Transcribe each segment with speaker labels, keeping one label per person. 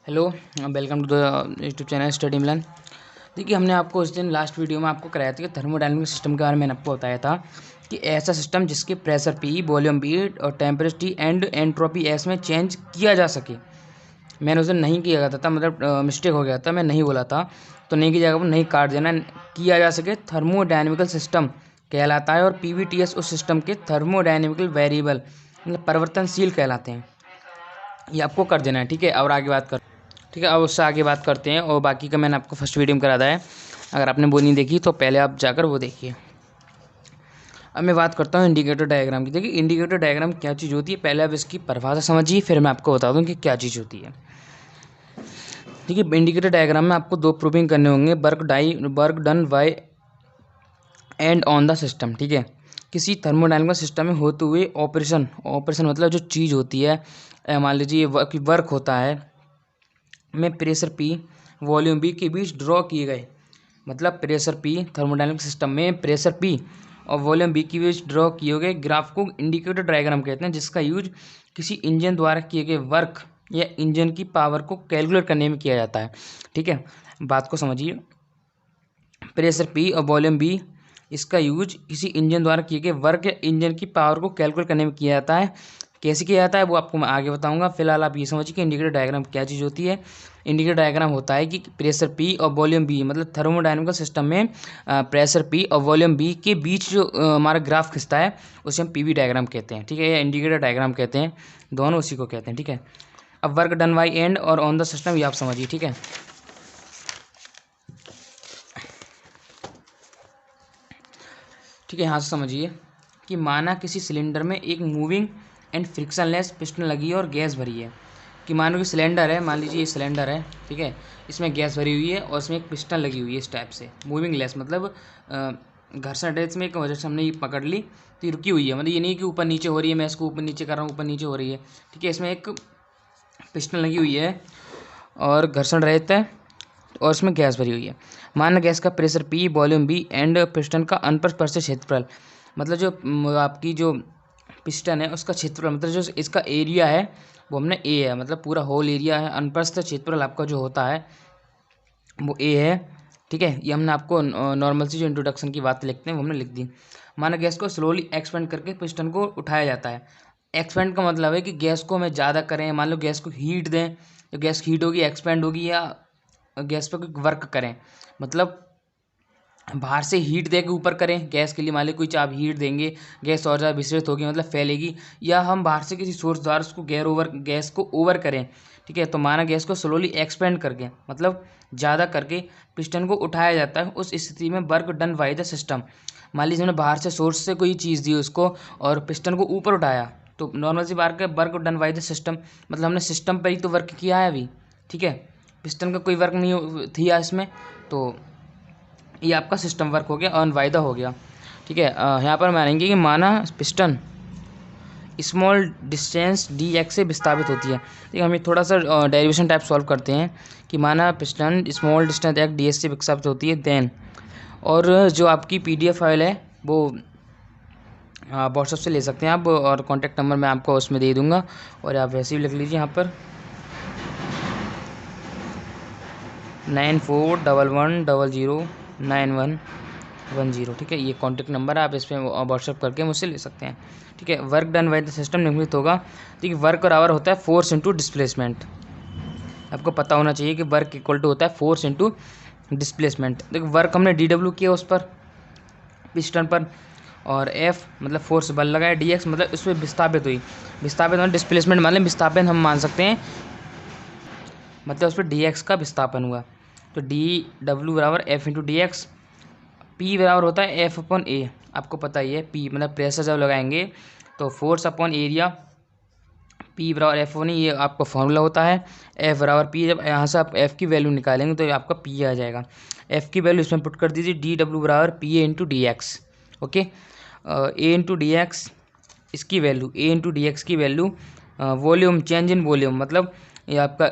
Speaker 1: Hello, welcome to the YouTube channel study Milan. देखिए, हमने आपको उस दिन लास्ट वीडियो में आपको कराया था कि थर्मोडायनामिक सिस्टम के बारे में मैंने आपको बताया था कि ऐसा सिस्टम जिसके प्रेशर पी, वॉल्यूम बी और temperature T and entropy S में चेंज किया जा सके। मैंने उस दिन नहीं किया गया था, मतलब मिस्टेक हो गया था, मैं नहीं बोला था, तो नहीं की जगह पर नहीं काट देना, किया जा सके थर्मोडायनेमिकल सिस्टम कहलाता है। और पीवीटीएस उस सिस्टम के थर्मोडायनेमिकल वेरिएबल मतलब परिवर्तनशील कहलाते हैं। ये आपको कर देना है, ठीक है। और आगे बात कर ठीक है, अब उससे आगे बात करते हैं। और बाकी का मैंने आपको फर्स्ट वीडियो में करा था है, अगर आपने वो नहीं देखी तो पहले आप जाकर वो देखिए। अब मैं बात करता हूँ इंडिकेटर डायग्राम की। देखिए, इंडिकेटर डायग्राम क्या चीज़ होती है, पहले आप इसकी परिभाषा समझिए, फिर मैं आपको बता दूँ कि क्या चीज़ होती है। देखिए, इंडिकेटर डायग्राम में आपको दो प्रूविंग करने होंगे, work done bye and on the system. ठीक है, किसी थर्मोडायनामिक सिस्टम में होते हुए ऑपरेशन मतलब जो चीज़ होती है, मान लीजिए वर्क होता है में प्रेशर पी, वॉल्यूम बी के बीच ड्रॉ किए गए, मतलब प्रेशर पी, थर्मोडायनामिक सिस्टम में प्रेशर पी और वॉल्यूम बी के बीच ड्रॉ किए गए ग्राफ को इंडिकेटर डायग्राम कहते हैं, जिसका यूज किसी इंजन द्वारा किए गए वर्क या इंजन की पावर को कैलकुलेट करने में किया जाता है। ठीक है, बात को समझिए। प्रेशर पी और वॉल्यूम बी, इसका यूज किसी इंजन द्वारा किए गए वर्क या इंजन की पावर को कैलकुलेट करने में किया जाता है। कैसे किया जाता है वो आपको मैं आगे बताऊंगा। फिलहाल आप ये समझिए कि इंडिकेटर डायग्राम क्या चीज़ होती है। इंडिकेटर डायग्राम होता है कि प्रेशर पी और वॉल्यूम बी, मतलब थर्मोडायनामिकल सिस्टम में प्रेशर पी और वॉल्यूम बी के बीच जो हमारा ग्राफ खिंचता है उसे हम पीवी डायग्राम कहते हैं। ठीक है, या इंडिकेटर डायग्राम कहते हैं, दोनों उसी को कहते हैं। ठीक है, अब वर्क डन बाई एंड और ऑन द सिस्टम ये आप समझिए। ठीक है, यहाँ से समझिए कि माना किसी सिलेंडर में एक मूविंग एंड फ्रिक्शनलेस पिस्टन लगी है और गैस भरी है। कि मानो कि सिलेंडर है, मान लीजिए ये सिलेंडर है, ठीक है, इसमें गैस भरी हुई है और इसमें एक पिस्टन लगी हुई है इस टाइप से, मूविंग लेस मतलब घर्षण है इसमें, एक वजह से हमने ये पकड़ ली तो ये रुकी हुई है, मतलब ये नहीं कि ऊपर नीचे हो रही है, मैं इसको ऊपर नीचे कर रहा हूँ, ऊपर नीचे हो रही है। ठीक है, इसमें एक पिस्टन लगी हुई है और घर्षण रहित है और इसमें गैस भरी हुई है। माना गैस का pressure P, volume B and piston का अनुप्रस्थ क्षेत्रफल, मतलब जो आपकी जो पिस्टन है उसका क्षेत्रफल, मतलब जो इसका एरिया है वो हमने ए है, मतलब पूरा होल एरिया है। अनुप्रस्थ क्षेत्रफल आपका जो होता है वो ए है। ठीक है, ये हमने आपको नॉर्मल सी जो इंट्रोडक्शन की बात लिखते हैं वो हमने लिख दी। माना गैस को स्लोली एक्सपेंड करके पिस्टन को उठाया जाता है। एक्सपेंड का मतलब है कि गैस को हमें ज़्यादा करें, मान लो गैस को हीट दें, तो गैस हीट होगी, एक्सपेंड होगी, या गैस पर कोई वर्क करें, मतलब बाहर से हीट दे के ऊपर करें गैस के लिए, मान लो कोई आप हीट देंगे, गैस और ज़्यादा विस्तृत होगी, मतलब फैलेगी, या हम बाहर से किसी सोर्स द्वारा उसको गैस को ओवर करें। ठीक है, तो माना गैस को स्लोली एक्सपेंड करके, मतलब ज़्यादा करके पिस्टन को उठाया जाता है। उस स्थिति में work done by the system, मान लीजिए हमने बाहर से सोर्स से कोई चीज़ दी उसको और पिस्टन को ऊपर उठाया, तो नॉर्मल सी बात है work done by the system, मतलब हमने सिस्टम पर ही तो वर्क किया है अभी। ठीक है, पिस्टन का कोई वर्क नहीं थी इसमें, तो ये आपका सिस्टम वर्क हो गया, अनवायदा हो गया। ठीक है, यहाँ पर मानेंगे कि माना piston small distance D x से विस्थापित होती है। ठीक है, हम ये थोड़ा सा डेरिवेशन टाइप सॉल्व करते हैं कि माना piston small distance x D S से विस्थापित होती है देन, और जो आपकी पीडीएफ फाइल है वो व्हाट्सएप से ले सकते हैं आप, और कॉन्टैक्ट नंबर मैं आपको उसमें दे दूँगा, और आप वैसे भी लिख लीजिए यहाँ पर 9411009110। ठीक है, ये कॉन्टैक्ट नंबर है, आप इस पर व्हाट्सएप करके मुझसे ले सकते हैं। ठीक है, work done by the system निम्नलिखित होगा। ठीक है, वर्क और आवर होता है फोर्स इंटू डिस्प्लेसमेंट, आपको पता होना चाहिए कि वर्क इक्वल टू होता है फोर्स इंटू डिस्प्लेसमेंट। देखो, वर्क हमने डी डब्ल्यू किया उस पर पिस्टन पर, और एफ मतलब फोर्स बल लगाया, डी एक्स मतलब उस पर विस्थापित हुई, विस्थापित मतलब डिस्प्लेसमेंट मतलब विस्थापन हम मान सकते हैं, मतलब उस पर डी एक्स का विस्थापन हुआ। तो डी डब्ल्यू बराबर F into D x, P बराबर होता है एफ अपॉन ए, आपको पता ही है, पी मतलब प्रेशर जब लगाएंगे तो फोर्स अपॉन एरिया, पी बराबर एफ अपॉन, ये आपका फॉर्मूला होता है। एफ बराबर पी, जब यहाँ से आप एफ की वैल्यू निकालेंगे तो आपका पी आ जाएगा, एफ की वैल्यू इसमें पुट कर दीजिए, डी डब्ल्यू बराबर P A into D x. Okay, A into D x इसकी वैल्यू, ए इंटू डी एक्स की value, volume change in volume, मतलब ये आपका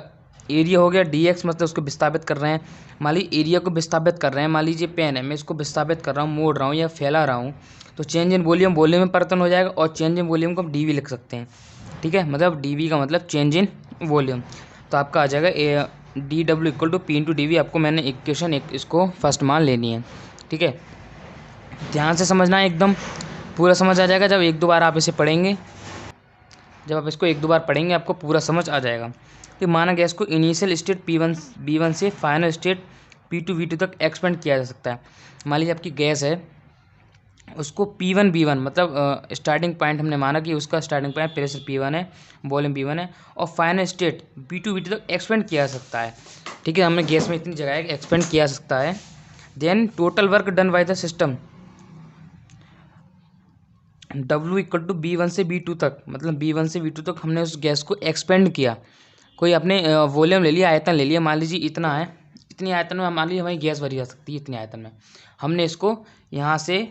Speaker 1: एरिया हो गया, डी एक्स मतलब उसको विस्थापित कर रहे हैं, मान लीजिए एरिया को विस्थापित कर रहे हैं, मान लीजिए पेन है, मैं इसको विस्थापित कर रहा हूँ, मोड़ रहा हूँ या फैला रहा हूँ, तो चेंज इन वॉल्यूम, वॉल्यूम में परिवर्तन हो जाएगा, और चेंज इन वॉल्यूम को हम डी वी लिख सकते हैं। ठीक है, मतलब डी वी का मतलब चेंज इन वॉल्यूम। तो आपका आ जाएगा D W equal to P into D V. आपको मैंने इक्वेशन एक इसको फर्स्ट मान लेनी है, ठीक है। ध्यान से समझना है, एकदम पूरा समझ आ जाएगा जब एक दो बार आप इसे पढ़ेंगे। जब आप इसको एक दो बार पढ़ेंगे आपको पूरा समझ आ जाएगा। तो माना गैस को इनिशियल स्टेट B1 से फाइनल स्टेट P2 V2 तक एक्सपेंड किया जा सकता है। मान लीजिए आपकी गैस है, उसको P1 B1 मतलब स्टार्टिंग पॉइंट हमने माना कि उसका स्टार्टिंग पॉइंट प्रेशर P1 है, वॉल्यूम B1 है, और फाइनल स्टेट P2 V2 तक एक्सपेंड किया जा सकता है, ठीक है। हमने गैस में इतनी जगह है कि एक्सपेंड किया जा सकता है। Then total work done by the system W equal to B1 से B2 तक, मतलब B1 से B2 तक हमने उस गैस को एक्सपेंड किया। कोई अपने वॉल्यूम ले लिया, आयतन ले लिया, मान लीजिए इतना है, इतनी आयतन में मान लीजिए हमारी गैस भरी जा सकती है, इतनी आयतन में हमने इसको यहाँ से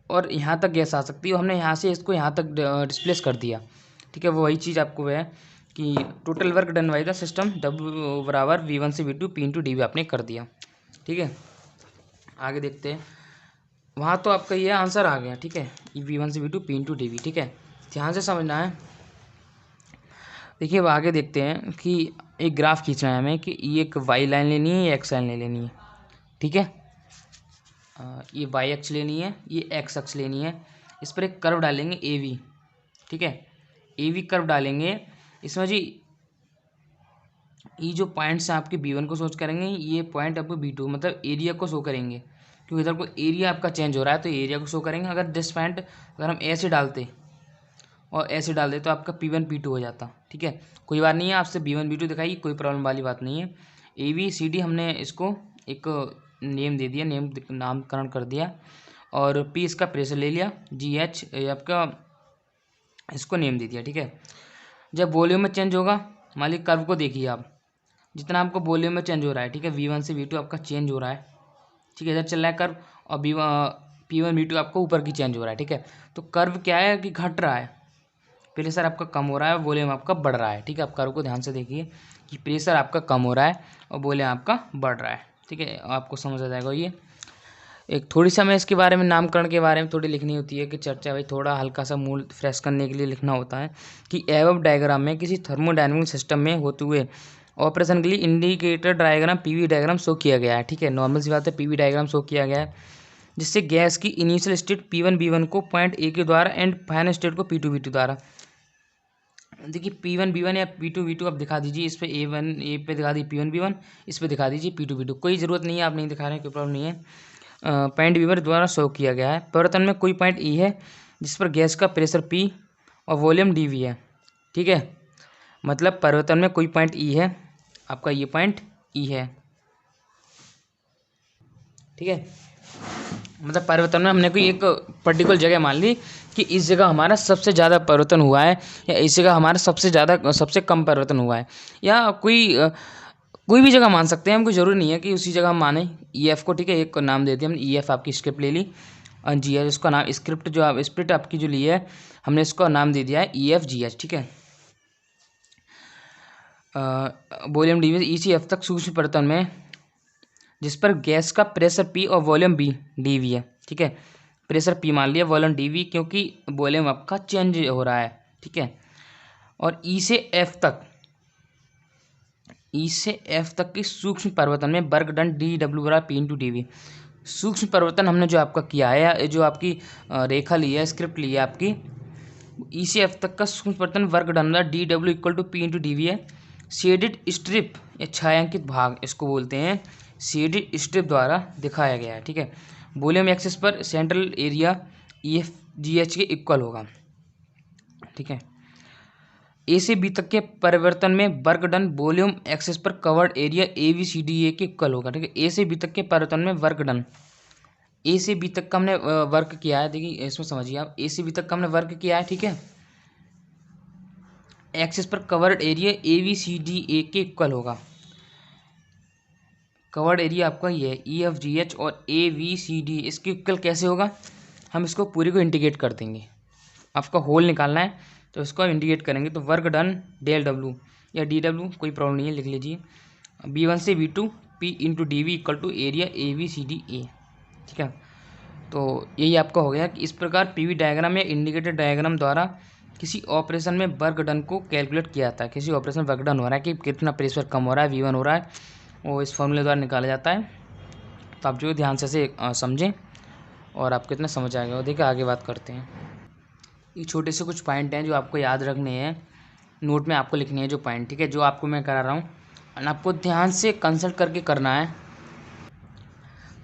Speaker 1: और यहाँ तक गैस आ सकती है, हमने यहाँ से इसको यहाँ तक डिस्प्लेस कर दिया, ठीक है। वो वही चीज़ आपको है कि total work done by the system W बराबर V1 से V2 P इंटू डी आपने कर दिया, ठीक है। आगे देखते हैं, वहाँ तो आपका ये आंसर आ गया, ठीक है। V1 से V2 P इंटू डी, ठीक है। ध्यान से समझना है। देखिए अब आगे देखते हैं कि एक ग्राफ खींचना है हमें कि ये एक वाई लाइन लेनी है, ये एक्स लाइन लेनी है, ठीक है। ये वाई अक्ष लेनी है, ये एक्स अक्ष लेनी है। इस पर एक कर्व डालेंगे AV, ठीक है। AV कर्व डालेंगे, इसमें जी ये जो पॉइंट्स हैं आपके B1 को शो करेंगे, ये पॉइंट आपको B2 मतलब एरिया को शो करेंगे, क्योंकि इधर को एरिया आपका चेंज हो रहा है तो एरिया को शो करेंगे। अगर दिस पॉइंट अगर हम ऐसे डालते और ऐसे डाल दे तो आपका P1 P2 हो जाता, ठीक है। कोई बात नहीं है, आपसे B1 B2 दिखाई, कोई प्रॉब्लम वाली बात नहीं है। ABCD हमने इसको एक नेम दे दिया, नामकरण कर दिया, और P इसका प्रेशर ले लिया, GH आपका इसको नेम दे दिया, ठीक है। जब वॉल्यूम में चेंज होगा, मान लीजिए कर्व को देखिए आप, जितना आपको वॉल्यूम में चेंज हो रहा है, ठीक है, V1 से V2 आपका चेंज हो रहा है, ठीक है, इधर चल रहा है कर्व, और P1 V2 आपको ऊपर की चेंज हो रहा है, ठीक है। तो कर्व क्या है कि घट रहा है, प्रेशर आपका कम हो रहा है, वॉल्यूम आपका बढ़ रहा है, ठीक है। आप कर्व को ध्यान से देखिए कि प्रेशर आपका कम हो रहा है और वॉल्यूम आपका बढ़ रहा है, ठीक है। आपको समझ आ जाएगा। ये एक थोड़ी सा मैं इसके बारे में नामकरण के बारे में थोड़ी लिखनी होती है कि चर्चा भाई थोड़ा हल्का सा मूड फ्रेश करने के लिए लिखना होता है कि एवब डायग्राम में किसी थर्मोडायनेमिक सिस्टम में होते हुए ऑपरेशन के लिए indicator diagram PV diagram show किया गया है, ठीक है। नॉर्मल सी बात है, PV डायग्राम शो किया गया है, जिससे गैस की इनिशियल स्टेट P1 B1 को पॉइंट A के द्वारा एंड फाइनल स्टेट को P2 V2 द्वारा। देखिए P1 B1 या P2 V2 आप दिखा दीजिए, इस पे A पे दिखा दीजिए P1 B1, इस पे दिखा दीजिए P2 V2, कोई ज़रूरत नहीं है, आप नहीं दिखा रहे हैं कोई प्रॉब्लम नहीं है। पॉइंट B1 द्वारा शो किया गया है। परिवर्तन में कोई पॉइंट E है जिस पर गैस का प्रेशर P और वॉल्यूम DV है, ठीक है। मतलब परिवर्तन में कोई पॉइंट E है, आपका ये पॉइंट E है, ठीक है। मतलब परिवर्तन में हमने कोई एक पर्टिकुलर जगह मान ली कि इस जगह हमारा सबसे ज़्यादा परिवर्तन हुआ है, या इस जगह हमारा सबसे कम परिवर्तन हुआ है, या कोई भी जगह मान सकते हैं हम, कोई ज़रूरी नहीं है कि उसी जगह हम माने EF को, ठीक है। एक को नाम दे दिया हमने EF, आपकी स्क्रिप्ट ले ली, और GH इसका नाम, स्क्रिप्ट जो आप स्प्रिट आपकी जो ली है हमने इसका नाम दे दिया है EF GH, ठीक है। वॉल्यूम DV ECF तक सूक्ष्म परिवर्तन में जिस पर गैस का प्रेशर P और वॉल्यूम B DV है, ठीक है। प्रेशर P मान लिया, वॉल्यूम DV, क्योंकि वॉल्यूम आपका चेंज हो रहा है, ठीक है। और E से F तक की सूक्ष्म परिवर्तन में वर्क डन DW बराबर P इंटू DV। सूक्ष्म परिवर्तन हमने जो आपका किया है, या जो आपकी रेखा ली है, स्क्रिप्ट ली है आपकी, E से F तक का सूक्ष्म परिवर्तन work done DW equal to P into DV है। शेडेड स्ट्रिप या छायांकित भाग इसको बोलते हैं, शेडेड स्ट्रिप द्वारा दिखाया गया है, ठीक है। वॉल्यूम एक्सिस पर सेंट्रल एरिया EF GH के इक्वल होगा, ठीक है। A से B तक के परिवर्तन में वर्क डन वॉल्यूम एक्सिस पर कवर्ड एरिया ABCDA के इक्वल होगा, ठीक है। A से B तक के परिवर्तन में वर्क डन, A से B तक का हमने वर्क किया है, देखिए इसमें समझिए आप, A से B तक का हमने वर्क किया है, ठीक है। एक्सिस पर कवर्ड एरिया ABCDA के इक्वल होगा। कवर्ड एरिया आपका ये है EF GH और ABCD, इसके इक्वल कैसे होगा, हम इसको पूरी को इंटीग्रेट कर देंगे। आपका होल निकालना है तो इसको इंटीग्रेट करेंगे तो वर्क डन डेल W या DW, कोई प्रॉब्लम नहीं है, लिख लीजिए। B1 से B2 P into DV equal to area ABCDA, ठीक है। तो यही आपका हो गया कि इस प्रकार PV डायग्राम या इंडिकेटर डायग्राम द्वारा किसी ऑपरेशन में वर्क डन को कैलकुलेट किया जाता है। किसी ऑपरेशन में वर्क डन हो रहा है कि कितना प्रेशर कम हो रहा है, V1 हो रहा है, वो इस फॉर्मूले द्वारा निकाला जाता है। तो आप जो ध्यान से समझें और आपको इतना समझ आएगा। और देखिए आगे बात करते हैं। ये छोटे से कुछ पॉइंट हैं जो आपको याद रखने हैं, नोट में आपको लिखने हैं जो पॉइंट, ठीक है, जो आपको मैं करा रहा हूँ और आपको ध्यान से कंसल्ट करके करना है,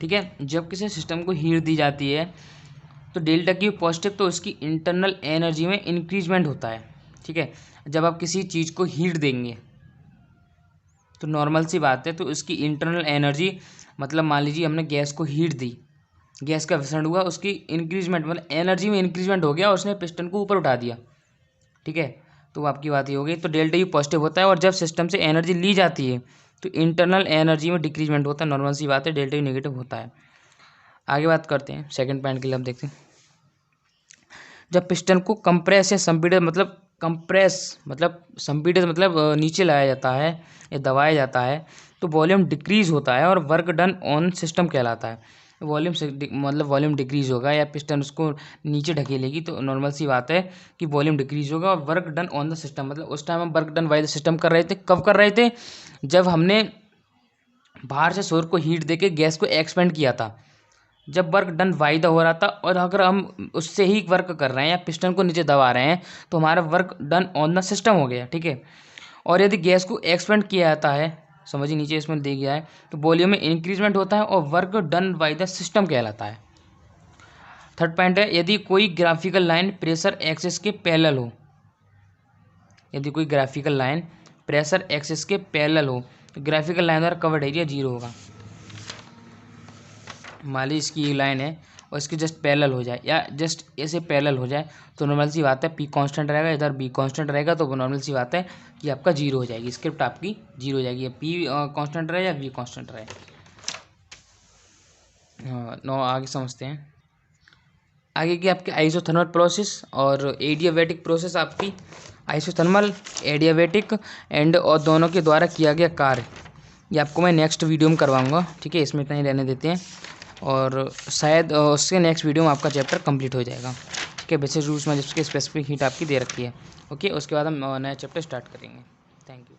Speaker 1: ठीक है। जब किसी सिस्टम को हीट दी जाती है तो डेल्टा क्यू पॉजिटिव, तो उसकी इंटरनल एनर्जी में इंक्रीजमेंट होता है, ठीक है। जब आप किसी चीज़ को हीट देंगे तो नॉर्मल सी बात है, तो उसकी इंटरनल एनर्जी, मतलब मान लीजिए हमने गैस को हीट दी, गैस का विसरण हुआ, उसकी इंक्रीजमेंट मतलब एनर्जी में इंक्रीजमेंट हो गया और उसने पिस्टन को ऊपर उठा दिया, ठीक है। तो आपकी बात ही हो गई। तो डेल्टा यू पॉजिटिव होता है और जब सिस्टम से एनर्जी ली जाती है तो इंटरनल एनर्जी में डिक्रीजमेंट होता है, नॉर्मल सी बात है, डेल्टा यू नेगेटिव होता है। आगे बात करते हैं सेकंड पॉइंट के लिए। हम देखते हैं जब पिस्टन को कंप्रेस या संपीड़ित, मतलब संपीड़ित मतलब नीचे लाया जाता है या दबाया जाता है, तो वॉल्यूम डिक्रीज होता है और वर्क डन ऑन सिस्टम कहलाता है। वॉल्यूम से मतलब वॉल्यूम डिक्रीज होगा या पिस्टन उसको नीचे ढकेलेगी तो नॉर्मल सी बात है कि वॉल्यूम डिक्रीज होगा। और work done on the system, मतलब उस टाइम हम work done by the system कर रहे थे। कब कर रहे थे? जब हमने बाहर से सोर्स को हीट देके गैस को एक्सपेंड किया था, जब वर्क डन बाय द हो रहा था। और अगर हम उससे ही वर्क कर रहे हैं या पिस्टन को नीचे दबा रहे हैं तो हमारा work done on the system हो गया, ठीक है। और यदि गैस को एक्सपेंड किया जाता है, समझिए नीचे इसमें दे गया है, तो वॉल्यूम में इंक्रीजमेंट होता है और work done by the system कहलाता है। थर्ड पॉइंट है यदि कोई ग्राफिकल लाइन प्रेशर एक्सिस के पैरेलल हो, यदि कोई ग्राफिकल लाइन प्रेशर एक्सिस के पैरेलल हो तो ग्राफिकल लाइन द्वारा कवर्ड एरिया 0 होगा। मान लीजिए इसकी ये लाइन है और इसके जस्ट पैरेलल हो जाए या जस्ट ऐसे पैरेलल हो जाए तो नॉर्मल सी बात है P कांस्टेंट रहेगा, इधर B कांस्टेंट रहेगा, तो वो नॉर्मल सी बात है कि आपका 0 हो जाएगी, स्क्रिप्ट आपकी 0 हो जाएगी। P कांस्टेंट रहे या V कांस्टेंट रहे। नो आगे समझते हैं। आगे की आपकी आइसोथर्मल प्रोसेस और एडियाबैटिक प्रोसेस, आपकी आइसोथर्मल, एडियाबैटिक एंड और दोनों के द्वारा किया गया कार्य, ये आपको मैं नेक्स्ट वीडियो में करवाऊंगा, ठीक है। इसमें इतना ही रहने देते हैं और शायद उसके नेक्स्ट वीडियो में आपका चैप्टर कंप्लीट हो जाएगा, ठीक है। बेसिक रूल्स में जिसके स्पेसिफिक हीट आपकी दे रखी है, ओके। उसके बाद हम नया चैप्टर स्टार्ट करेंगे। Thank you.